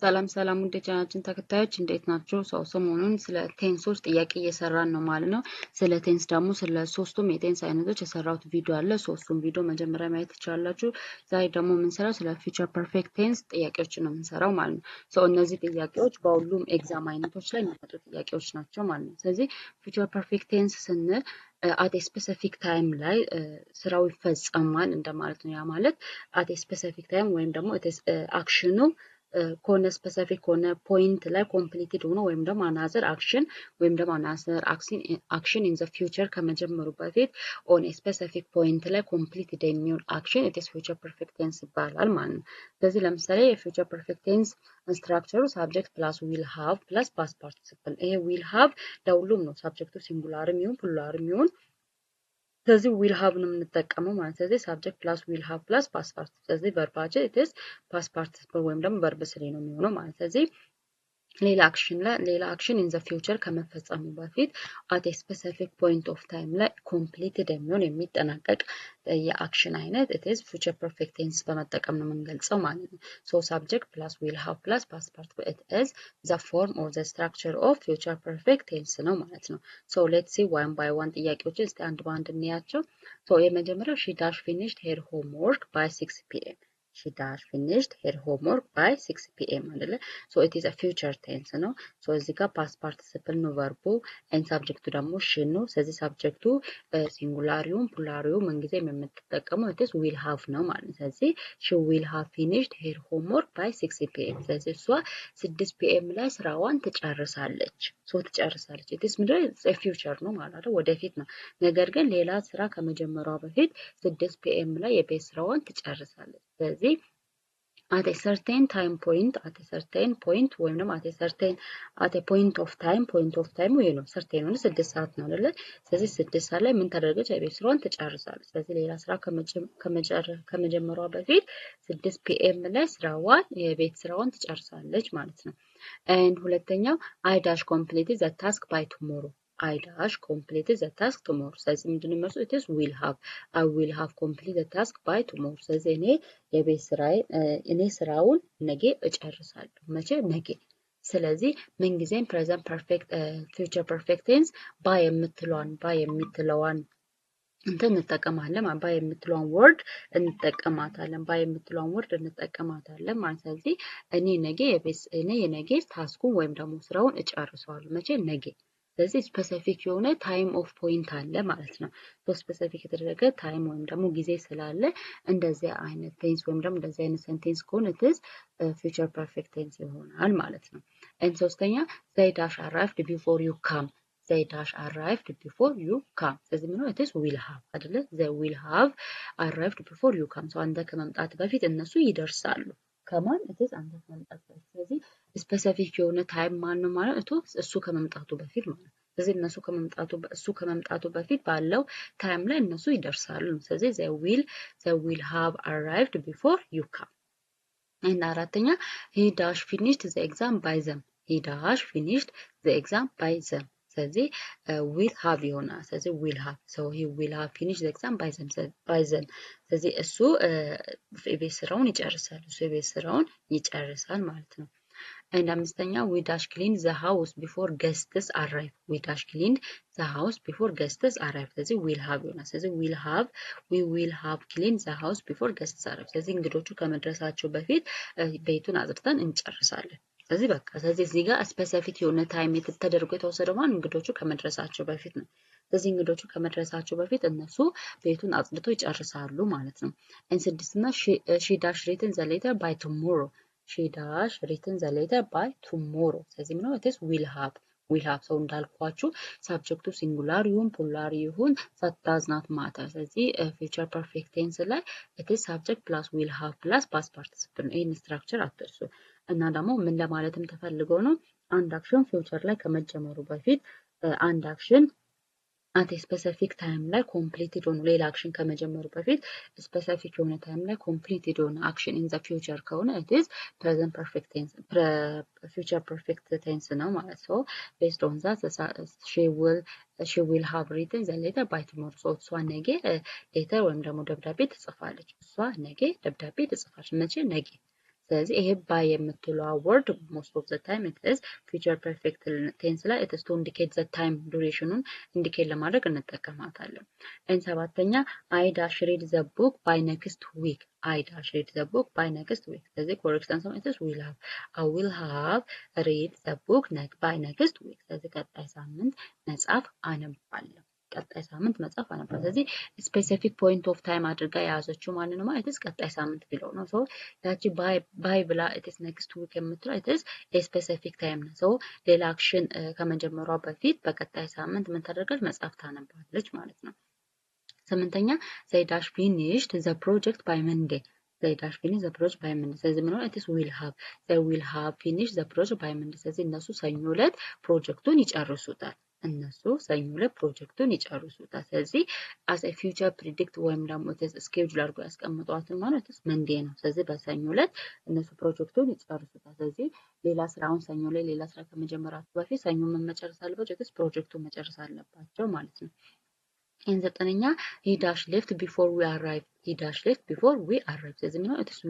ሰላም ሰላም ውድ የቻናላችን ተከታዮች እንዴት ናችሁ? ሰሞኑን ስለ ቴንሶች ጥያቄ እየሰራን ነው ማለት ነው። ስለ ቴንስ ደግሞ ስለ ሶስቱም የቴንስ አይነቶች የሰራሁት ቪዲዮ አለ። ሶስቱም ቪዲዮ መጀመሪያ ማየት ትችላላችሁ። ዛሬ ደግሞ የምንሰራው ስለ ፊውቸር ፐርፌክት ቴንስ ጥያቄዎችን ነው የምንሰራው ማለት ነው። እነዚህ ጥያቄዎች በሁሉም ኤግዛም አይነቶች ላይ የሚመጡ ጥያቄዎች ናቸው ማለት ነው። ስለዚህ ፊውቸር ፐርፌክት ቴንስ ስንል አት ስፔሲፊክ ታይም ላይ ስራው ይፈጸማል እንደማለት ነው። ያ ማለት አት ስፔሲፊክ ታይም ወይም ደግሞ አክሽኑ ከሆነ ስፔሲፊክ ከሆነ ፖይንት ላይ ኮምፕሊትድ ሆኖ ወይም ደግሞ አናዘር አክሽን ወይም ደግሞ አናዘር አክሽን ኢን ዘ ፊውቸር ከመጀመሩ በፊት ኦን ስፔሲፊክ ፖይንት ላይ ኮምፕሊትድ የሚሆን አክሽን ኢትስ ፊውቸር ፐርፌክት ቴንስ ይባላል ማለት ነው። ስለዚህ ለምሳሌ የፊውቸር ፐርፌክት ቴንስ ስትራክቸሩ ሳብጀክት ፕላስ ዊል ሃቭ ፕላስ ፓስት ፓርቲሲፕል። ይሄ ዊል ሃቭ ለሁሉም ነው። ሳብጀክቱ ሲንጉላርም ይሁን ፕሉራልም ይሁን ስለዚህ ዊል ሃቭ ነው የምንጠቀመው ማለት ስለዚህ ሳብጀክት ፕላስ ዊል ሃቭ ፕላስ ፓስት ፓርቲሲፕል ስለዚህ ቨርባችን ኢትስ ፓስት ፓርቲሲፕል ወይም ደግሞ ቨርብ ስሪ ነው የሚሆነው ማለት ስለዚህ ሌላ አክሽን ኢን ዘ ፊውቸር ከመፈጸሙ በፊት አት ስፔሲፊክ ፖይንት ኦፍ ታይም ላይ ኮምፕሊትድ የሚሆን የሚጠናቀቅ የአክሽን አይነት ኢትስ ፊውቸር ፐርፌክት ቴንስ በመጠቀም ነው የምንገልጸው ማለት ነው። ሶ ሳብጀክት ፕላስ ዊል ሃቭ ፕላስ ፓስት ፓርቲሲፕል ኢትስ ዘ ፎርም ኦር ዘ ስትራክቸር ኦፍ ፊውቸር ፐርፌክት ቴንስ ነው ማለት ነው። ሶ ሌትስ ሲ ዋን ባይ ዋን ጥያቄዎችን እስቲ አንድ በአንድ እንያቸው። ሶ የመጀመሪያው ሺ ዳሽ ፊኒሽድ ሄር ሆምወርክ ባይ 6 ፒኤም she dash finished her homework by 6 p.m. አይደለ so it is a future tense ነው so እዚህ ጋር past participle ነው verb and subject ደግሞ she ነው ስለዚህ subject ሲንጉላሪውን ፕሉራሪውን ምንጊዜም የምትጠቀመው it is will have ነው ማለት ነው ስለዚህ she will have finished her homework by 6 p.m. ስለዚህ እሷ 6 p.m. ላይ ስራዋን ትጨርሳለች ትጨርሳለች it is ምንድነው future ነው ማለት ነው ወደፊት ነው ነገር ግን ሌላ ስራ ከመጀመሯ በፊት 6 p.m. ላይ የቤት ስራዋን ትጨርሳለች ስለዚህ at a certain time point at a certain point ወይም ደግሞ at a point of time ወይ ነው certain ሆነ 6 ሰዓት ነው አይደል ስለዚህ 6 ሰዓት ላይ ምን ታደርጋለች የቤት ስራዋን ትጨርሳለች ስለዚህ ሌላ ስራ ከመጀመሯ በፊት 6 ፒኤም ላይ የቤት ስራዋን ትጨርሳለች ማለት ነው and ሁለተኛው I dash completed the task by tomorrow I dash completed the task tomorrow ስለዚህ ምንድነው መልሱ it is will have I will have completed the task by tomorrow ስለዚህ እኔ ስራውን ነገ እጨርሳለሁ መቼ ነገ ስለዚህ ምንጊዜም present perfect future perfect tense by የምትለዋን እንጠቀማለን by የምትለዋን word እንጠቀማታለን ማለት ስለዚህ እኔ የነገ ታስኩን ወይም ደግሞ ስራውን እጨርሰዋለሁ መቼ ነገ ስለዚህ ስፔሲፊክ የሆነ ታይም ኦፍ ፖይንት አለ ማለት ነው ስፔሲፊክ የተደረገ ታይም ወይም ደግሞ ጊዜ ስላለ እንደዚህ አይነት ቴንስ ወይም ደግሞ እንደዚህ አይነት ሴንቴንስ ከሆነ ኢትስ ፊውቸር ፐርፌክት ቴንስ ይሆናል ማለት ነው and ሶስተኛ they dash arrived before you come they dash arrived before you come ስለዚህ ምንድነው ኢትስ will have አይደለ they will have arrived before you come አንተ ከመምጣት በፊት እነሱ ይደርሳሉ ከማን ኢትስ አንተ ከመምጣት በፊት ስለዚህ ስፔሲፊክ የሆነ ታይም ማን ነው ማለት እሱ ከመምጣቱ በፊት ማለት ስለዚህ እሱ ከመምጣቱ በፊት ባለው ታይም ላይ እነሱ ይደርሳሉ ስለዚህ they will have arrived before you come እና አራተኛ he dash finished the exam by them he dash finished the exam by them ስለዚህ will have ይሆናል ስለዚህ will have so he will have finished the exam by them ስለዚህ እሱ የቤት ስራውን ይጨርሳል ማለት ነው and አምስተኛ we dash clean the house before guests arrive we dash cleaned the house before guests arrive ስለዚህ will have ይሆናል ስለዚህ we will have cleaned the house before guests arrive ስለዚህ እንግዶቹ ከመድረሳቸው በፊት ቤቱን አጽድተን እንጨርሳለን ስለዚህ በቃ ስለዚህ እዚህ ጋር ስፔሲፊክ የሆነ ታይም ተደርጎ የተወሰደው እንግዶቹ ከመድረሳቸው በፊት ነው ስለዚህ እንግዶቹ ከመድረሳቸው በፊት እነሱ ቤቱን አጽድተው ይጨርሳሉ ማለት ነው and ስድስተኛ she dash written the letter by tomorrow she dash written the letter by tomorrow ስለዚህ ምንድነው it is will have ሰው እንዳልኳችሁ ሳብጀክቱ ሲንጉላር ይሁን ፕሉራል ይሁን that does not matter ስለዚህ future perfect tense ላይ it is subject plus will have plus past participle ይሄን ስትራክቸር አትርሱ እና ደግሞ ምን ለማለትም ተፈልገው ነው አንድ አክሽን ፊውቸር ላይ ከመጀመሩ በፊት አንድ አክሽን at a specific time ላይ completed ሆኖ ሌላ አክሽን ከመጀመሩ በፊት specific የሆነ time ላይ completed ሆኖ action in the future ከሆነ it is present perfect tense future perfect tense ነው ማለት so based on that she will have written the letter by tomorrow so እሷ ነገ ሌተር ወይም ደግሞ ደብዳቤ ትጽፋለች መቼ ነገ ስለዚህ ይሄ by የምትለዋ word most of the time it is future perfect tense ላይ it is to indicate the time durationን indicate ለማድረግ እንጠቀማታለን። ሰባተኛ I dash read the book by next week I dash read the book by next week ስለዚህ correct answer it is will have I will have read the book by next week ስለዚህ ቀጣይ ሳምንት መጽሐፍ አነባለሁ ቀጣይ ሳምንት መጽሐፍ አነባለሁ ስለዚህ ስፔሲፊክ ፖይንት ኦፍ ታይም አድርጋ የያዘችው ማን ነው ማለት ቀጣይ ሳምንት ቢለው ነው ሶ ያቺ ባይ ብላ it is next week የምትለው it is a specific time ነው ሶ ሌላ አክሽን ከመጀመሯ በፊት በቀጣይ ሳምንት ምን ታደርጋለች መጽሐፍ ታነባለች ማለት ነው። ስምንተኛ they dash finished the project by Monday they dash finished the project by Monday ስለዚህ ምን ነው it is will have finished the project by Monday ስለዚህ እነሱ ሰኞ ዕለት ፕሮጀክቱን ይጨርሱታል እነሱ ሰኞ ዕለት ፕሮጀክቱን ይጨርሱታል ስለዚህ as a future predict ወይም ደግሞ ስኬጁል አድርጎ ያስቀምጧትን ማለት መንዴ ነው ስለዚህ በሰኞ ዕለት እነሱ ፕሮጀክቱን ይጨርሱታል ስለዚህ ሌላ ስራውን ሰኞ ላይ ሌላ ስራ ከመጀመራቸው በፊት ሰኞ ምን መጨረስ አለባቸው ፕሮጀክቱን መጨረስ አለባቸው ማለት ነው። ዘጠነኛ he dash left before we arrive he dash left before we arrive ስለዚህ ምን ነው it is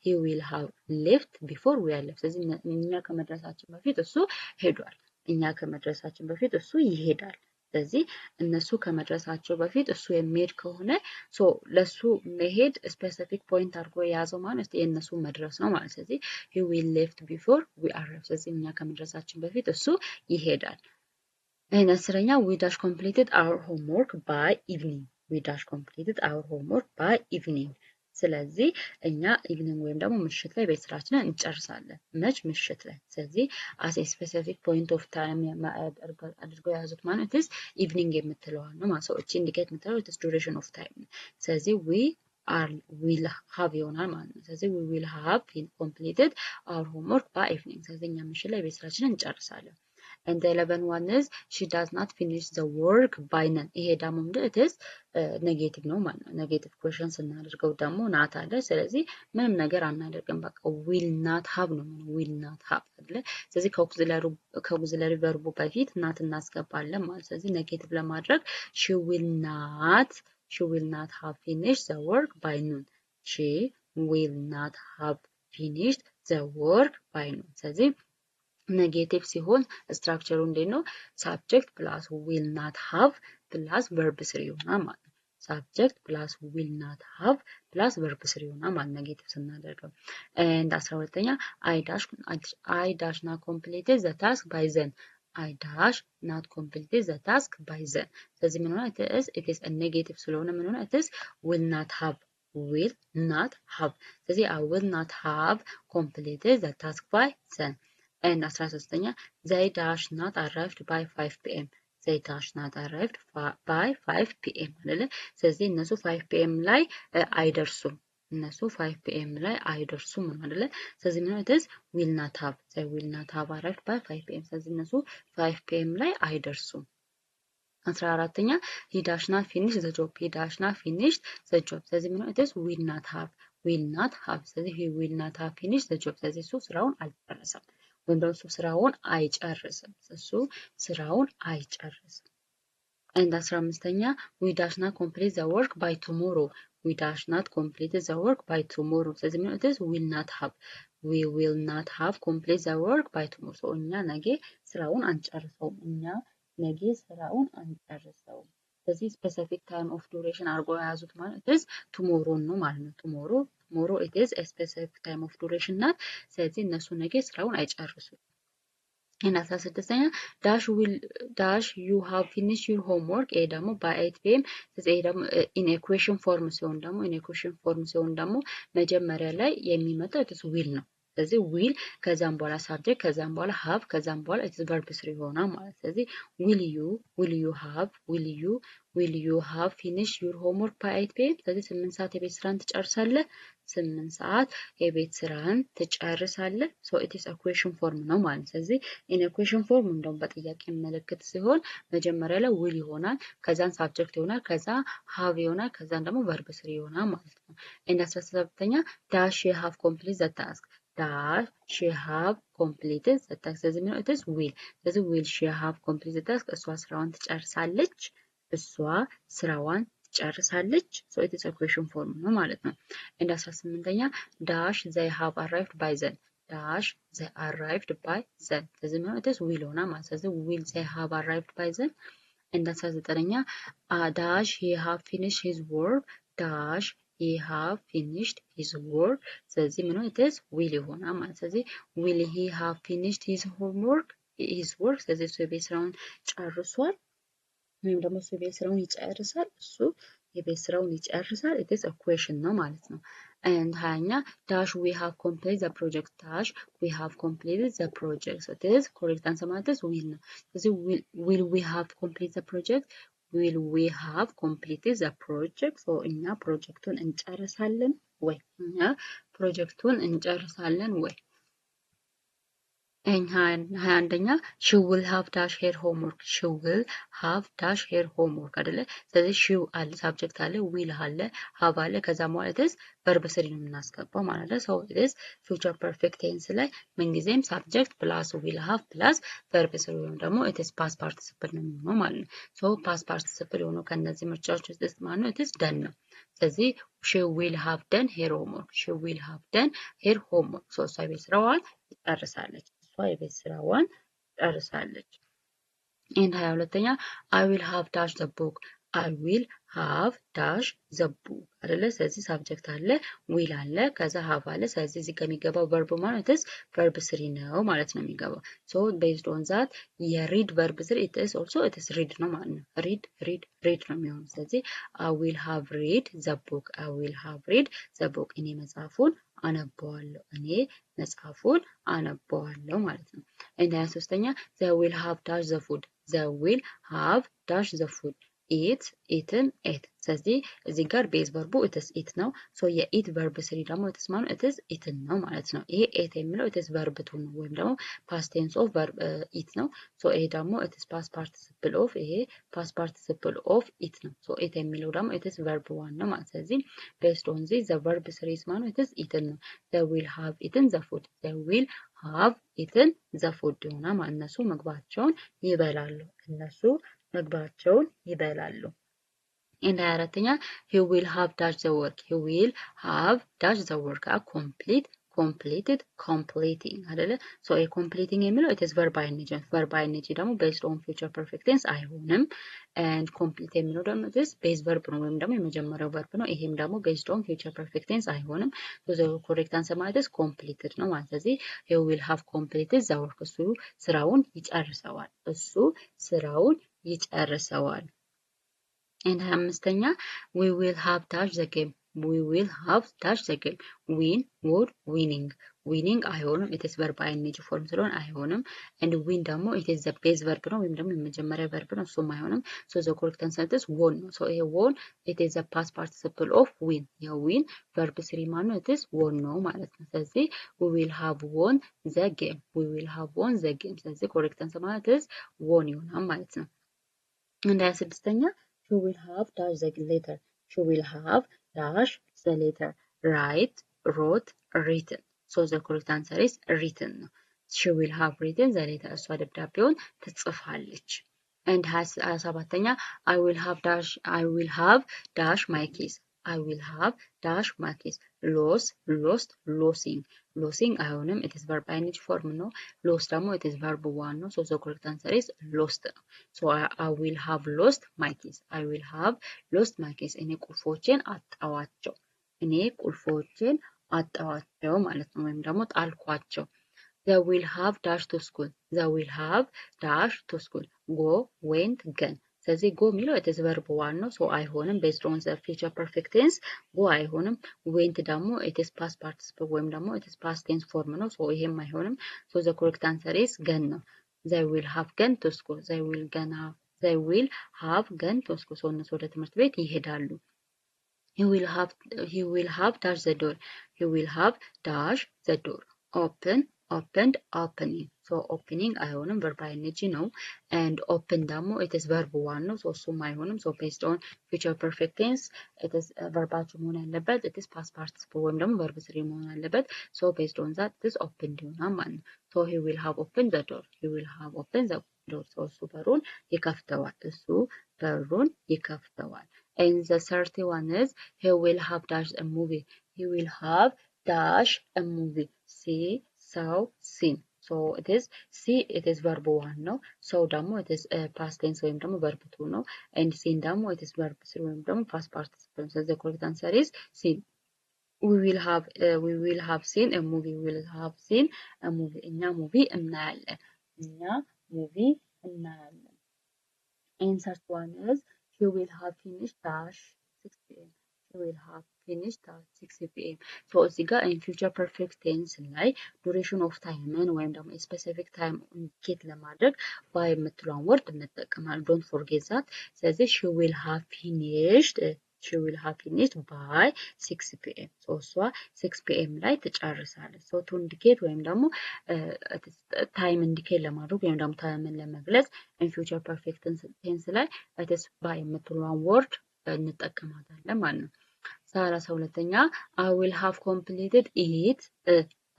he will have left before we arrive ስለዚህ እኛ ከመድረሳችን በፊት እሱ ሄዷል እኛ ከመድረሳችን በፊት እሱ ይሄዳል ስለዚህ እነሱ ከመድረሳቸው በፊት እሱ የሚሄድ ከሆነ ሶ ለሱ መሄድ ስፔሲፊክ ፖይንት አድርጎ የያዘው ማለት የእነሱ መድረስ ነው ማለት ስለዚህ he will left before we arrive ስለዚህ እኛ ከመድረሳችን በፊት እሱ ይሄዳል። አስረኛ we dash completed our homework by evening we dash completed our homework by evening ስለዚህ እኛ ኢቭኒንግ ወይም ደግሞ ምሽት ላይ ቤት ስራችንን እንጨርሳለን መች ምሽት ላይ ስለዚህ as a specific point of time አድርገው የያዙት ማለት is evening የምትለዋ ነው ማለት ነው እቺ ኢንዲኬት የምትለው it is duration of time ስለዚህ will have ይሆናል ማለት ነው ስለዚህ we will have completed our homework by evening ስለዚህ እኛ ምሽት ላይ ቤት ስራችንን እንጨርሳለን። And the 11 one is she does not finish the work by none ይሄ ደግሞ it is ኔጌቲቭ ነው ማለት ነው ኔጌቲቭ ኩዌሽን ስናደርገው ደግሞ ናት አለ ስለዚህ ምንም ነገር አናደርግም በቃ will not have ነው will not have አይደለ ስለዚህ ከአውግዚለሪ ቨርቡ በፊት ናት እናስገባለን ማለት ስለዚህ ኔጌቲቭ ለማድረግ she will not have finished the work by noon she will not have finished the work by noon ስለዚህ ኔጌቲቭ ሲሆን ስትራክቸሩ እንዴት ነው subject plus will not have plus verb 3 ይሆናል ማለት ነው subject plus will not have plus verb 3 ይሆናል ማለት ኔጌቲቭ ስናደርገው and 12ኛ I dash not completed the task by then I dash not completed the task by then ስለዚህ ምን ሆነ it is a negative ስለሆነ ምን ሆነ it is will not have ስለዚህ I will not have completed the task by then and 13ኛ they dash not arrived by 5 p.m. they dash not arrived by 5 p.m. አይደለ ስለዚህ እነሱ 5 p.m. ላይ አይደርሱም እነሱ 5 p.m. ላይ አይደርሱም አይደለ ስለዚህ ምን ማለት is will not have they will not have arrived by 5 p.m. ስለዚህ እነሱ 5 p.m. ላይ አይደርሱም። 14ኛ he dash not finish the job he dash not finish the job ስለዚህ ምን ማለት is will not have ስለዚህ he will not have finished the job ስለዚህ እሱ ስራውን አልጨረሰም ወይም ደግሞ እሱ ስራውን አይጨርስም and 15ኛ we dash not complete the work by tomorrow we dash not complete the work by tomorrow ስለዚህ ምን ማለት is we will not have complete the work by tomorrow so እኛ ነገ ስራውን አንጨርሰውም ስለዚህ specific time of duration አድርጎ የያዙት ማለት is tomorrow ነው ማለት ነው tomorrow it is a specific time of duration ናት ስለዚህ እነሱ ነገ ስራውን አይጨርሱም። እና 16ኛ dash you have finished your homework ይሄ ደግሞ by 8 p.m. ስለዚህ ደግሞ in equation form ሲሆን ደግሞ መጀመሪያ ላይ የሚመጣው it is will ነው ስለዚህ will ከዛም በኋላ subject ከዛም በኋላ have ከዛም በኋላ it is verb 3 ይሆናል ማለት ስለዚህ will you have finished your homework by 8 p.m. ስለዚህ 8 ሰዓት የቤት ስራን ትጨርሳለህ 8 ሰዓት የቤት ስራን ትጨርሳለህ so it is equation form ነው ማለት ስለዚህ in equation form እንደውም በጥያቄ ምልክት ሲሆን መጀመሪያ ላይ will ይሆናል ከዛን subject ይሆናል ከዛ have ይሆናል ከዛን ደግሞ verb 3 ይሆናል ማለት ነው። እና 17ኛ dash you have completed the task dash she have completed the task ስለዚህ ምን it is will ስለዚህ will she have completed the task እሷ ስራዋን ትጨርሳለች ጨርሳለች so it is a question form ነው ማለት ነው and 18ኛ dash they have arrived by then dash they arrived by then ስለዚህ ነው it is will ሆና ማለት ስለዚህ will they have arrived by then and 19ኛ dash he have finished his work dash he have finished his work ስለዚህ ምን ነው it is will ሆና ማለት ስለዚህ will he have finished his homework his work ስለዚህ እሱ የቤት ስራውን ጨርሷል ወይም ደግሞ እሱ የቤት ስራውን ይጨርሳል እሱ የቤት ስራውን ይጨርሳል it is a question ነው ማለት ነው and 20ኛ dash we have completed the project dash we have completed the project so it is correct answer ማለት is will ነው ስለዚህ will we have completed the project will we have completed the project so እኛ ፕሮጀክቱን እንጨርሳለን ወይ እኛ ፕሮጀክቱን እንጨርሳለን ወይ and 21ኛ she will have dash her homework she will have dash her homework አይደለ ስለዚህ she አለ subject አለ will አለ have አለ ከዛ ማለት is verb 3 ነው የምናስገባው ማለት ነው so it is future perfect tense ላይ ምንጊዜም subject plus will have plus verb 3 ወይም ደግሞ it is past participle ነው የሚሆነው ማለት ነው so past participle ሆኖ ከነዚህ ምርጫዎች ውስጥ ማለት ነው it is done ነው ስለዚህ she will have done her homework she will have done her homework so እሷ ቤት ስራዋን ጨርሳለች እሷ የቤት ስራዋን ጨርሳለች and 22ኛ I will have dash the book I will have dash the book አይደለ ስለዚህ subject አለ will አለ ከዛ have አለ ስለዚህ እዚህ ከሚገባው verb ማለት is verb 3 ነው ማለት ነው የሚገባው so based on that የread verb 3 it is also it is read ነው ማለት ነው read ነው የሚሆነው ስለዚህ I will have read the book I will have read the book እኔ መጽሐፉን አነባዋለሁ እኔ መጽሐፉን አነባዋለሁ ማለት ነው እና 23ኛ they will have dash the food they will have dash the food eaten ate ስለዚህ እዚህ ጋር ቤዝ ቨርቡ it is eat ነው so የኢት ቨርብ 3 ደግሞ it is ማለት it is eaten ነው ማለት ነው ይሄ ate የሚለው it is verb 2 ነው ወይም ደግሞ past tense of verb eat ነው so ይሄ ደግሞ it is past participle of ይሄ past participle of eat ነው so eat የሚለው ደግሞ it is verb 1 ነው ማለት ስለዚህ based on this the verb 3 is ማለት it is eaten ነው they will have eaten the food they will have eaten the food ይሆናል ማለት እነሱ ምግባቸውን ይበላሉ እነሱ ምግባቸውን ይበላሉ and 24ኛ he will have dash the work he will have dash the work completed completing አይደለ so a completing የሚለው it is verb ing ደግሞ based on future perfect tense አይሆንም and complete የሚለው ደግሞ this base verb ነው ወይም ደግሞ የመጀመሪያው verb ነው ይሄም ደግሞ based on future perfect tense አይሆንም so the correct answer ማለት is completed ነው ማለት ስለዚህ he will have completed the work እሱ ስራውን ይጨርሰዋል and 25ኛ we will have dash the game we will have dash the game win or winning አይሆንም it is verb ing form ስለሆነ አይሆንም and win ደግሞ it is the base verb ነው ወይም ደግሞ የመጀመሪያ verb ነው እሱም አይሆንም so the correct answer is won ነው so ይሄ won it is the past participle of win win verb 3 ማለት ነው it is won ነው ማለት ነው ስለዚህ we will have won the game ስለዚህ correct answer ማለት is won ይሆናል ማለት ነው and 26ኛ she will have dash the letter she will have dash the letter wrote written so the correct answer is written she will have written the letter እሷ ደብዳቤውን ትጽፋለች and 27ኛ I will have dash my keys I will have dash my keys losing አይሆንም it is verb ing form ነው lost ደግሞ it is verb 1 ነው so the correct answer is lost so I will have lost my keys እኔ ቁልፎቼን አጣዋቸው ማለት ነው ወይም ደግሞ ጣልኳቸው they will have dash to school go went gone ስለዚህ go የሚለው it is verb 1 ነው so አይሆንም based on the future perfect tense go አይሆንም went ደግሞ it is past participle ወይም ደግሞ it is past tense form ነው so ይሄም አይሆንም so the correct answer is gone ነው they will have gone to school they will have gone to school so እነሱ ወደ ትምህርት ቤት ይሄዳሉ he will have dash the door opened opening so opening አይሆንም verb ing ነው and open ደግሞ it is verb 1 ነው so እሱም አይሆንም so based on future perfect tense it is verbaችሁ መሆን ያለበት it is past participle ወይም ደግሞ verb 3 መሆን ያለበት so based on that this opened ይሆናል ማለት ነው so he will have opened the door so እሱ በሩን ይከፍተዋል And the 31 is he will have dash a movie. He will have dash a movie. See, saw, seen. So it is see, it is verb 1 no. So ደግሞ it is past tense ወይም ደግሞ verb 2 ነው. And seen ደግሞ it is verb 3 ወይም ደግሞ past participle. So the correct answer is seen. We will have seen a movie. We will have seen a movie. እኛ movie እናያለን. እኛ movie እናያለን. And third one is he will have finished dash 6 p.m. He will have finished at 6 p.m. So እዚህ ጋር in future perfect tense ላይ duration of time ወይም ደግሞ specific time indicate ለማድረግ by የምትለውን word እንጠቀማለን. Don't forget that. ስለዚህ she will have finished by 6 p.m. So እሷ 6 p.m. ላይ ትጨርሳለች. So to indicate ወይም ደግሞ time indicate ለማድረግ ወይም ደግሞ ታይምን ለመግለጽ in future perfect tense ላይ it is by የምትለውን word እንጠቀማታለን ማለት ነው. 32ኛ I will have completed it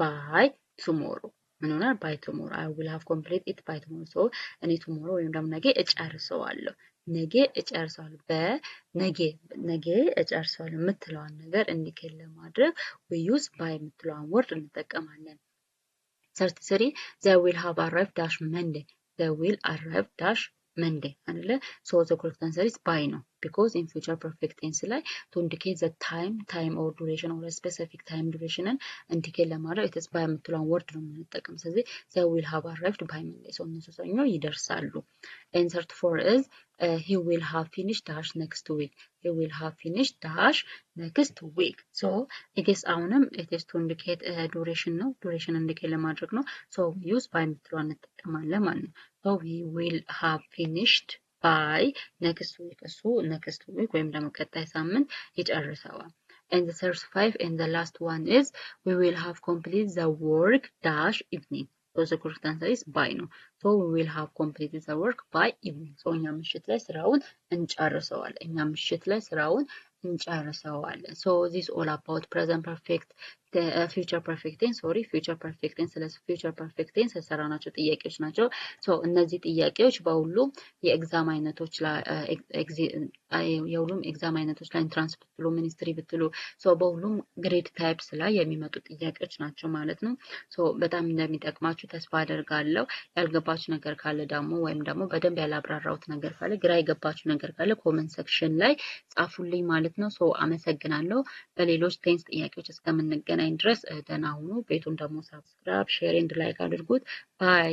by tomorrow. ምን ሆናል? by tomorrow. I will have completed it by tomorrow. So እኔ tomorrow ወይም ደግሞ ነገ እጨርሰዋለሁ. ነገ እጨርሰዋለሁ. ነገ እጨርሰዋለሁ የምትለዋን ነገር ኢንዲኬት ለማድረግ we use by የምትለዋን word እንጠቀማለን. 33 they will have arrived dash Monday. They will arrive dash Monday አይደለ? So the correct answer is by ነው. Because in future perfect tense ላይ to indicate the time or duration or a specific time duration indicate ለማድረግ it is by የምትለውን word ነው የምንጠቀም. ስለዚህ they will have arrived by Monday. So እነሱ ሰኞ ይደርሳሉ. And 34 is he will have finished dash next week. He will have finished dash next week. So it is አሁንም it is to indicate duration ነው. duration indicate ለማድረግ ነው. So we use by የምትለዋን እንጠቀማለን ማለት ነው. So we will have finished by next week. እሱ next week ወይም ደግሞ ቀጣይ ሳምንት ይጨርሰዋል. And the 35 and the last one is we will have completed the work dash evening. So the correct answer is by ነው. So we will have completed the work by evening. So እኛ ምሽት ላይ ስራውን እንጨርሰዋለን. So this is all about present perfect future perfect tense future perfect tense ስለዚህ future perfect tense የሰራናቸው ጥያቄዎች ናቸው. So እነዚህ ጥያቄዎች በሁሉም የኤግዛም አይነቶች ላይ ኢንትራንስ ብትሉ ሚኒስትሪ ብትሉ so በሁሉም ግሬድ ታይፕስ ላይ የሚመጡ ጥያቄዎች ናቸው ማለት ነው. So በጣም እንደሚጠቅማችሁ ተስፋ አደርጋለሁ. ያልገባችሁ ነገር ካለ ደግሞ ወይም ደግሞ በደንብ ያላብራራሁት ነገር ካለ ግራ የገባችሁ ነገር ካለ ኮሜንት ሴክሽን ላይ ጻፉልኝ ማለት ነው. So አመሰግናለሁ. በሌሎች ቴንስ ጥያቄዎች እስከምንገናኝ ድረስ ደህና ሁኑ. ቤቱን ደግሞ ሰብስክራይብ ሼር ኤንድ ላይክ አድርጉት. ባይ